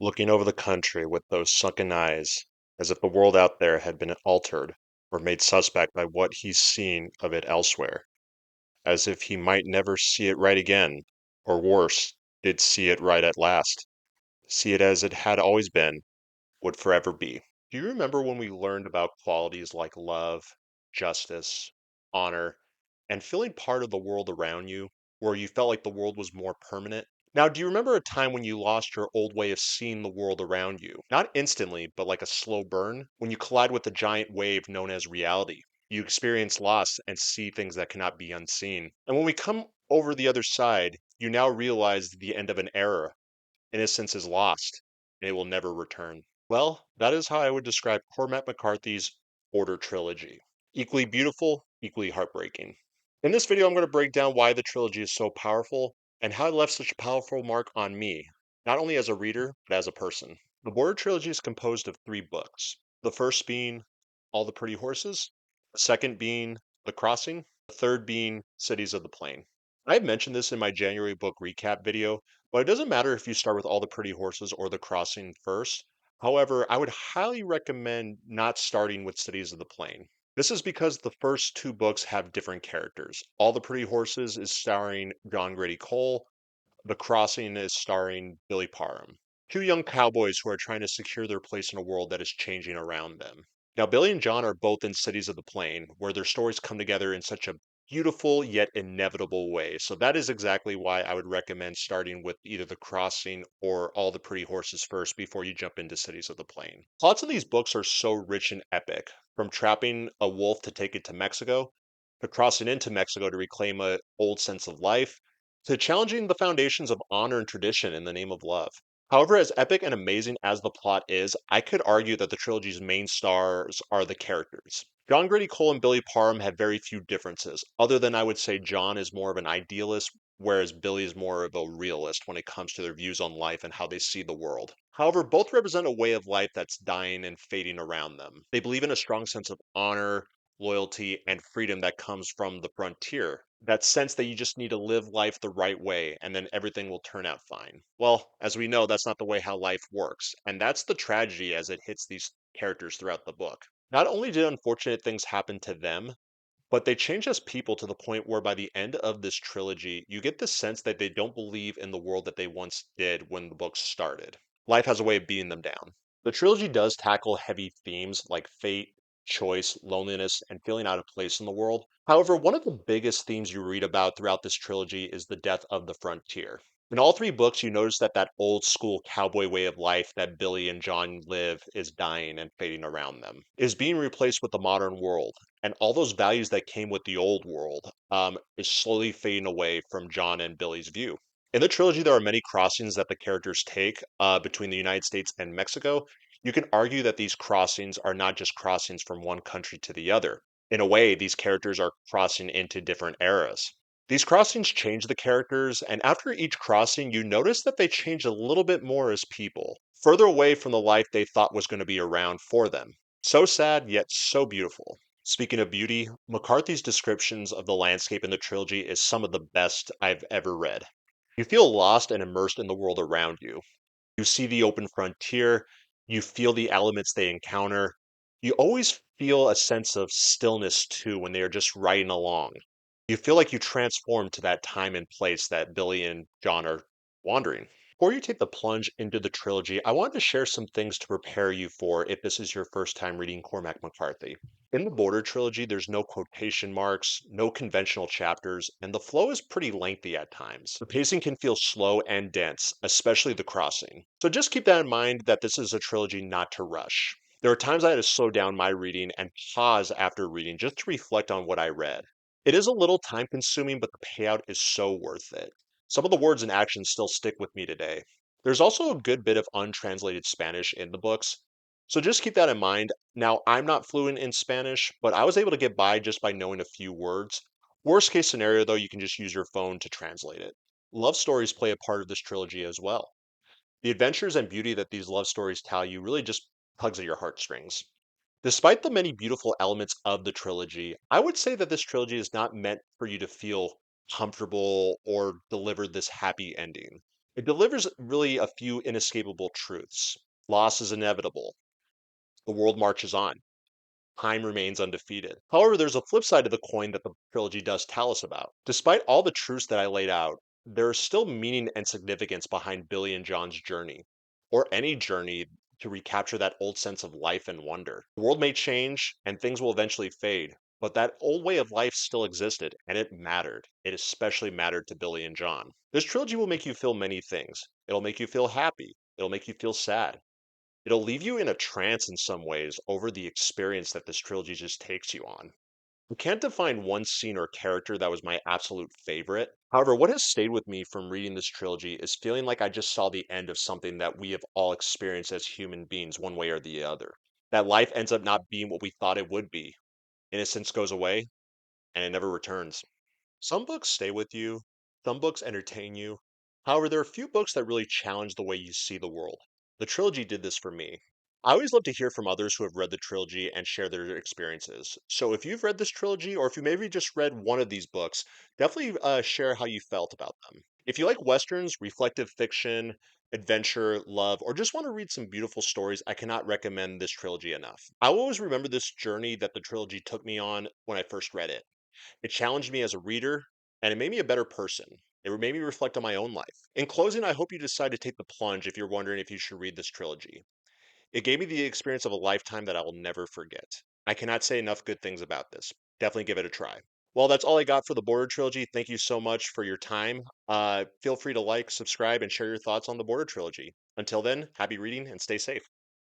looking over the country with those sunken eyes, as if the world out there had been altered or made suspect by what he's seen of it elsewhere, as if he might never see it right again, or worse, did see it right at last, see it as it had always been, would forever be. Do you remember when we learned about qualities like love, justice, honor, and feeling part of the world around you, where you felt like the world was more permanent? Now, do you remember a time when you lost your old way of seeing the world around you? Not instantly, but like a slow burn, when you collide with the giant wave known as reality. You experience loss and see things that cannot be unseen. And when we come over the other side, you now realize the end of an era. Innocence is lost, and it will never return. Well, that is how I would describe Cormac McCarthy's Border Trilogy. Equally beautiful, equally heartbreaking. In this video, I'm going to break down why the trilogy is so powerful and how it left such a powerful mark on me, not only as a reader, but as a person. The Border Trilogy is composed of three books. The first being All the Pretty Horses, the second being The Crossing, the third being Cities of the Plain. I had mentioned this in my January book recap video, but it doesn't matter if you start with All the Pretty Horses or The Crossing first. However, I would highly recommend not starting with Cities of the Plain. This is because the first two books have different characters. All the Pretty Horses is starring John Grady Cole. The Crossing is starring Billy Parham. Two young cowboys who are trying to secure their place in a world that is changing around them. Now, Billy and John are both in Cities of the Plain, where their stories come together in such a beautiful yet inevitable way. So that is exactly why I would recommend starting with either The Crossing or All the Pretty Horses first before you jump into Cities of the Plain. Lots of these books are so rich and epic, from trapping a wolf to take it to Mexico, to crossing into Mexico to reclaim a old sense of life, to challenging the foundations of honor and tradition in the name of love. However, as epic and amazing as the plot is, I could argue that the trilogy's main stars are the characters. John Grady Cole and Billy Parham have very few differences, other than I would say John is more of an idealist, whereas Billy is more of a realist when it comes to their views on life and how they see the world. However, both represent a way of life that's dying and fading around them. They believe in a strong sense of honor, loyalty, and freedom that comes from the frontier. That sense that you just need to live life the right way and then everything will turn out fine. Well, as we know, that's not the way how life works. And that's the tragedy as it hits these characters throughout the book. Not only did unfortunate things happen to them, but they change as people to the point where by the end of this trilogy, you get the sense that they don't believe in the world that they once did when the book started. Life has a way of beating them down. The trilogy does tackle heavy themes like fate, choice, loneliness, and feeling out of place in the world. However, one of the biggest themes you read about throughout this trilogy is the death of the frontier. In all three books, you notice that that old school cowboy way of life that Billy and John live is dying and fading around them, is being replaced with the modern world. And all those values that came with the old world is slowly fading away from John and Billy's view. In the trilogy, there are many crossings that the characters take between the United States and Mexico. You can argue that these crossings are not just crossings from one country to the other. In a way, these characters are crossing into different eras. These crossings change the characters, and after each crossing, you notice that they change a little bit more as people, further away from the life they thought was going to be around for them. So sad, yet so beautiful. Speaking of beauty, McCarthy's descriptions of the landscape in the trilogy is some of the best I've ever read. You feel lost and immersed in the world around you. You see the open frontier, you feel the elements they encounter. You always feel a sense of stillness too when they are just riding along. You feel like you transform to that time and place that Billy and John are wandering. Before you take the plunge into the trilogy, I wanted to share some things to prepare you for if this is your first time reading Cormac McCarthy. In the Border Trilogy, there's no quotation marks, no conventional chapters, and the flow is pretty lengthy at times. The pacing can feel slow and dense, especially the crossing. So just keep that in mind that this is a trilogy not to rush. There are times I had to slow down my reading and pause after reading just to reflect on what I read. It is a little time consuming, but the payout is so worth it. Some of the words and actions still stick with me today. There's also a good bit of untranslated Spanish in the books, so just keep that in mind. Now, I'm not fluent in Spanish, but I was able to get by just by knowing a few words. Worst case scenario, though, you can just use your phone to translate it. Love stories play a part of this trilogy as well. The adventures and beauty that these love stories tell you really just tugs at your heartstrings. Despite the many beautiful elements of the trilogy, I would say that this trilogy is not meant for you to feel comfortable or deliver this happy ending. It delivers really a few inescapable truths. Loss is inevitable. The world marches on. Time remains undefeated. However, there's a flip side to the coin that the trilogy does tell us about. Despite all the truths that I laid out, there is still meaning and significance behind Billy and John's journey, or any journey to recapture that old sense of life and wonder. The world may change and things will eventually fade, but that old way of life still existed and it mattered. It especially mattered to Billy and John. This trilogy will make you feel many things. It'll make you feel happy. It'll make you feel sad. It'll leave you in a trance in some ways over the experience that this trilogy just takes you on. I can't define one scene or character that was my absolute favorite. However, what has stayed with me from reading this trilogy is feeling like I just saw the end of something that we have all experienced as human beings, one way or the other. That life ends up not being what we thought it would be. Innocence goes away and it never returns. Some books stay with you, some books entertain you. However, there are a few books that really challenge the way you see the world. The trilogy did this for me. I always love to hear from others who have read the trilogy and share their experiences. So if you've read this trilogy, or if you maybe just read one of these books, definitely share how you felt about them. If you like westerns, reflective fiction, adventure, love, or just want to read some beautiful stories, I cannot recommend this trilogy enough. I will always remember this journey that the trilogy took me on when I first read it. It challenged me as a reader, and it made me a better person. It made me reflect on my own life. In closing, I hope you decide to take the plunge if you're wondering if you should read this trilogy. It gave me the experience of a lifetime that I will never forget. I cannot say enough good things about this. Definitely give it a try. Well, that's all I got for the Border Trilogy. Thank you so much for your time. Feel free to like, subscribe, and share your thoughts on the Border Trilogy. Until then, happy reading and stay safe.